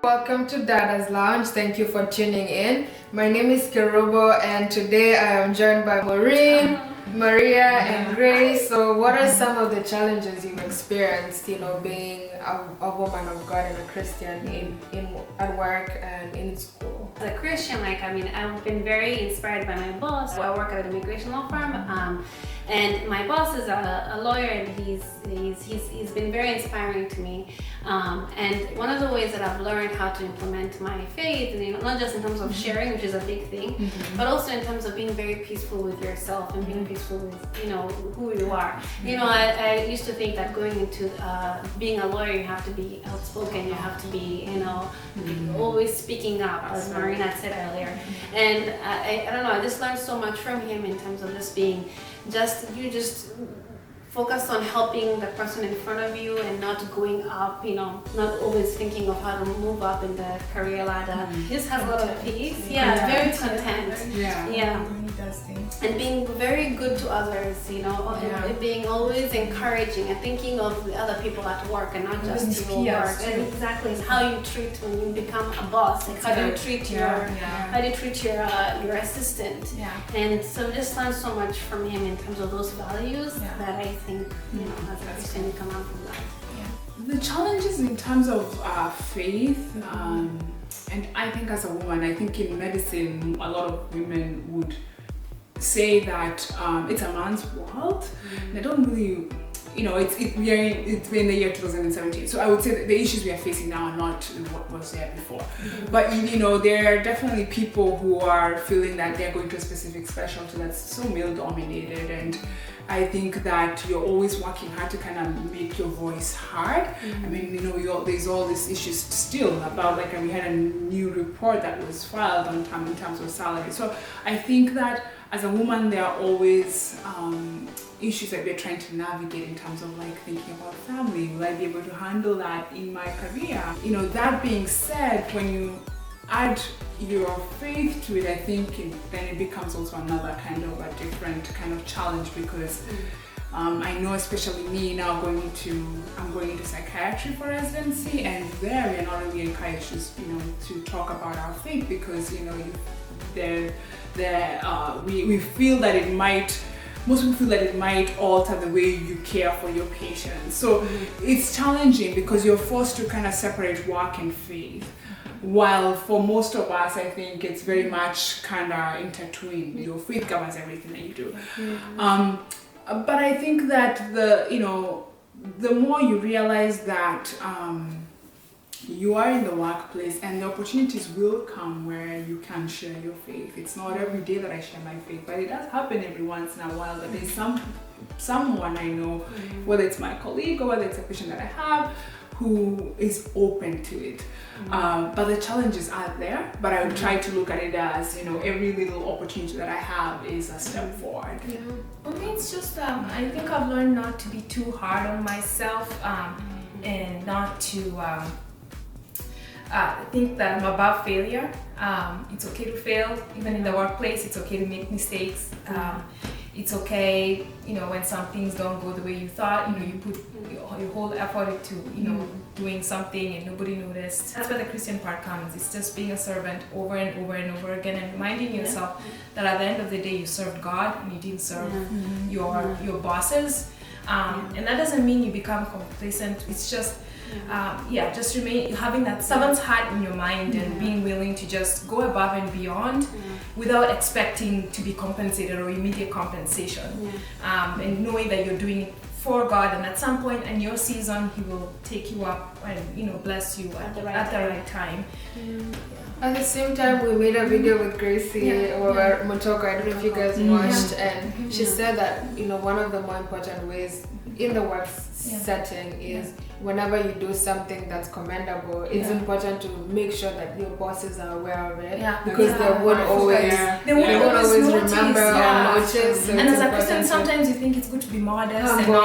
Welcome to Dadas Lounge. Thank you for tuning in. My name is Kirubo and today I am joined by Maureen, Maria and Grace. So what are some of the challenges you've experienced, being a woman of God and a Christian at work and in school? As a Christian, I've been very inspired by my boss. I work at an immigration law firm, and my boss is a lawyer, and he's been very inspiring to me. And one of the ways that I've learned how to implement my faith, and not just in terms of sharing, which is a big thing, but also in terms of being very peaceful with yourself and being peaceful with who you are. I used to think that going into being a lawyer, you have to be outspoken, you have to be always speaking up, as Marina said earlier. And I don't know, I just learned so much from him in terms of just being just focus on helping the person in front of you and not going up, not always thinking of how to move up in the career ladder. He just has a lot of peace. Very content. Yeah. He does things. And being very good to others, and being always encouraging and thinking of the other people at work and not just your work. And exactly how you treat when you become a boss. Like how do you treat your assistant? And so just learned so much from him in terms of those values that I think as a Christian come out from that. The challenges in terms of faith, and I think as a woman, I think in medicine, a lot of women would say that it's a man's world. And I don't really, it's been the year 2017. So I would say that the issues we are facing now are not what was there before. But there are definitely people who are feeling that they're going to a specific specialty that's so male dominated, and I think that you're always working hard to kind of make your voice heard. There's all these issues still about, we had a new report that was filed in terms of salary. So I think that as a woman, there are always issues that we're trying to navigate in terms of thinking about family. Will I be able to handle that in my career? That being said, when you add your faith to it, I think then it becomes also another kind of a different kind of challenge, because I know, especially me now, I'm going into psychiatry for residency, and there we are not really encouraged to talk about our faith, because we feel that it might. Most people feel that it might alter the way you care for your patients. So it's challenging because you're forced to kind of separate work and faith. While for most of us, I think it's very much kind of intertwined. Your faith governs everything that you do. But I think that the more you realize that you are in the workplace, and the opportunities will come where you can share your faith. It's not every day that I share my faith, but it does happen every once in a while that there's someone I know, whether it's my colleague or whether it's a patient that I have, who is open to it. But the challenges are there, but I would try to look at it as, every little opportunity that I have is a step forward. For me, it's just, I think I've learned not to be too hard on myself, and not to think that I'm above failure. It's okay to fail, even in the workplace. It's okay to make mistakes. It's okay, when some things don't go the way you thought, you put your whole effort into, doing something and nobody noticed. That's where the Christian part comes. It's just being a servant over and over and over again, and reminding yourself that at the end of the day, you served God and you didn't serve your bosses. And that doesn't mean you become complacent. It's just, just remain having that servant's heart in your mind, and being willing to just go above and beyond without expecting to be compensated or immediate compensation. And knowing that you're doing it for God, and at some point in your season, He will take you up and bless you at the right time. At the same time, we made a video with Gracie or Motoko, I don't know if you guys watched, and she said that one of the more important ways in the work setting is whenever you do something that's commendable, it's important to make sure that your bosses are aware of it, because they won't always remember or notice. So and as a Christian, sometimes you think it's good to be modest humble.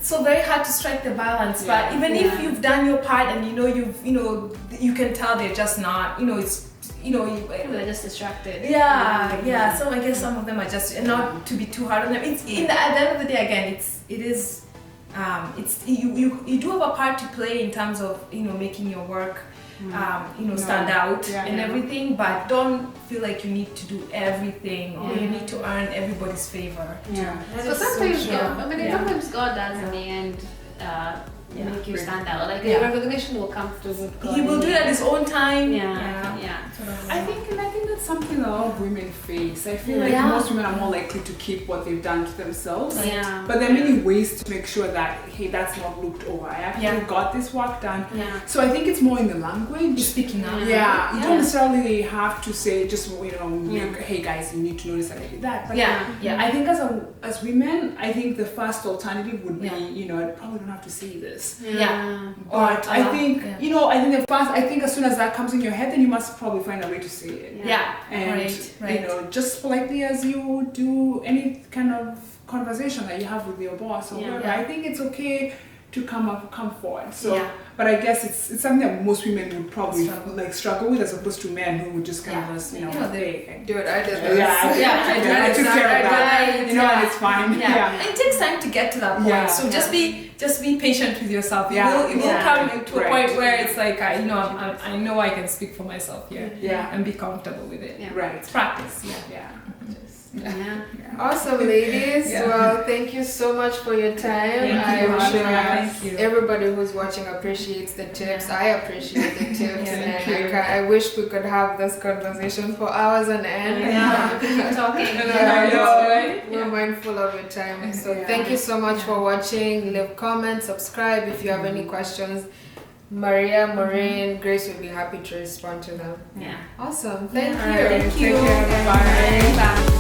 So very hard to strike the balance. But even if you've done your part, and you can tell they're just not. They're just distracted. So I guess some of them are just, and not to be too hard on them. At the end of the day, again, it is it's you do have a part to play in terms of making your work stand out and everything, but don't feel like you need to do everything or you need to earn everybody's favor. So sometimes so sometimes God does in the end make you stand out. Like the recognition will come through with God. He will do it at his own time. I think that's something a lot of women face. I feel like most women are more likely to keep what they've done to themselves. But there are many ways to make sure that, hey, that's not looked over. I actually got this work done. So I think it's more in the language. Speaking up. You don't necessarily have to say just hey guys, you need to notice that I did that. But I think as women, I think the first alternative would be I probably don't have to say this. But I think I think as soon as that comes in your head, then you must probably find a way to say it. And just politely as you would do any kind of conversation that you have with your boss or whatever. I think it's okay to come forward. So but I guess it's something that most women would probably struggle with, as opposed to men who would just kind of just they do it. I did this. I took care of that. And it's fine. And it takes time to get to that point. So just be patient with yourself. It will come to a point where it's like I know I can speak for myself here. And be comfortable with it. It's practice. Awesome, ladies. Well, thank you so much for your time. I'm sure everybody who's watching appreciates the tips. I appreciate the tips, and I wish we could have this conversation for hours on end. We could keep talking. We're mindful of your time. So thank you so much for watching. Leave comments, subscribe if you have any questions. Maria, Maureen, Grace will be happy to respond to them. Yeah. Awesome. Thank you. Take care. Bye.